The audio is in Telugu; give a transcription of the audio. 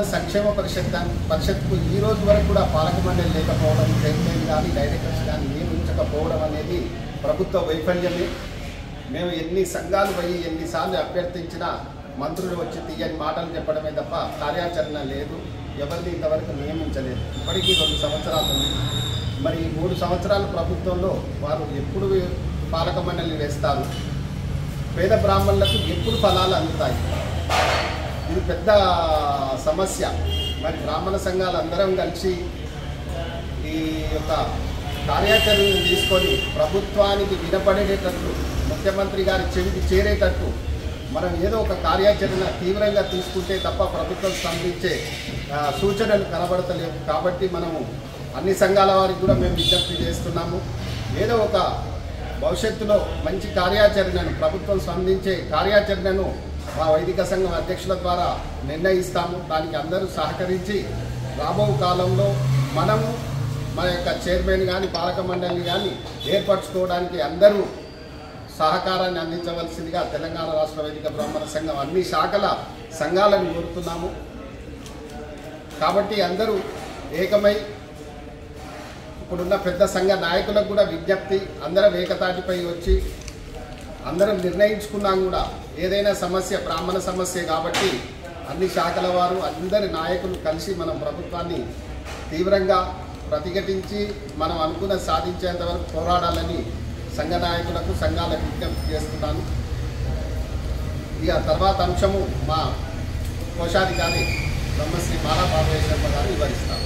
సంక్షేమ పరిషత్కు ఈ రోజు వరకు కూడా పాలక మండలి లేకపోవడం, చైర్మన్ కానీ డైరెక్టర్స్ కానీ నియమించకపోవడం అనేది ప్రభుత్వ వైఫల్యమే. మేము ఎన్ని సంఘాలు పోయి ఎన్నిసార్లు అభ్యర్థించినా మంత్రులు వచ్చి తీయని మాటలు చెప్పడమే తప్ప కార్యాచరణ లేదు. ఎవరిని ఇంతవరకు నియమించలేదు. ఇప్పటికీ 2 సంవత్సరాలు ఉంది. మరి 3 సంవత్సరాల ప్రభుత్వంలో వారు ఎప్పుడు పాలక మండలి వేస్తారు? పేద బ్రాహ్మణులకు ఎప్పుడు ఫలాలు అందుతాయి? ఇది పెద్ద సమస్య. మరి బ్రాహ్మణ సంఘాలు అందరం కలిసి ఈ యొక్క కార్యాచరణను తీసుకొని ప్రభుత్వానికి వినపడేటట్లు, ముఖ్యమంత్రి గారి చెవికి చేరేటట్టు మనం ఏదో ఒక కార్యాచరణ తీవ్రంగా తీసుకుంటే తప్ప ప్రభుత్వం స్పందించే సూచనలు కనబడతలేవు. కాబట్టి మనము అన్ని సంఘాల వారికి కూడా మేము విజ్ఞప్తి చేస్తున్నాము. ఏదో ఒక భవిష్యత్తులో మంచి కార్యాచరణను, ప్రభుత్వం స్పందించే కార్యాచరణను మా వైదిక సంఘం అధ్యక్షుల ద్వారా నిర్ణయిస్తాము. దానికి అందరూ సహకరించి రాబో కాలంలో మనము మన యొక్క చైర్మన్ కానీ పాలక మండలిని కానీ ఏర్పరచుకోవడానికి అందరూ సహకారాన్ని అందించవలసిందిగా తెలంగాణ రాష్ట్ర వైదిక బ్రాహ్మణ సంఘం అన్ని శాఖల సంఘాలను కోరుతున్నాము. కాబట్టి అందరూ ఏకమై ఇప్పుడున్న పెద్ద సంఘ నాయకులకు కూడా విజ్ఞప్తి, అందరం ఏకతాటిపై వచ్చి అందరం నిర్ణయించుకున్నాం కూడా ఏదైనా సమస్య బ్రాహ్మణ సమస్య కాబట్టి అన్ని శాఖల వారు అందరి నాయకులు కలిసి మనం ప్రభుత్వాన్ని తీవ్రంగా ప్రతిఘటించి మనం అనుకున్న సాధించేంత వరకు పోరాడాలని సంఘ నాయకులకు సంఘాలకు విజ్ఞప్తి చేస్తున్నాను. ఇక తర్వాత అంశము మా కోశాధికారి బ్రహ్మశ్రీ మాలా పార్వతేశ్వర గారు వివరిస్తారు.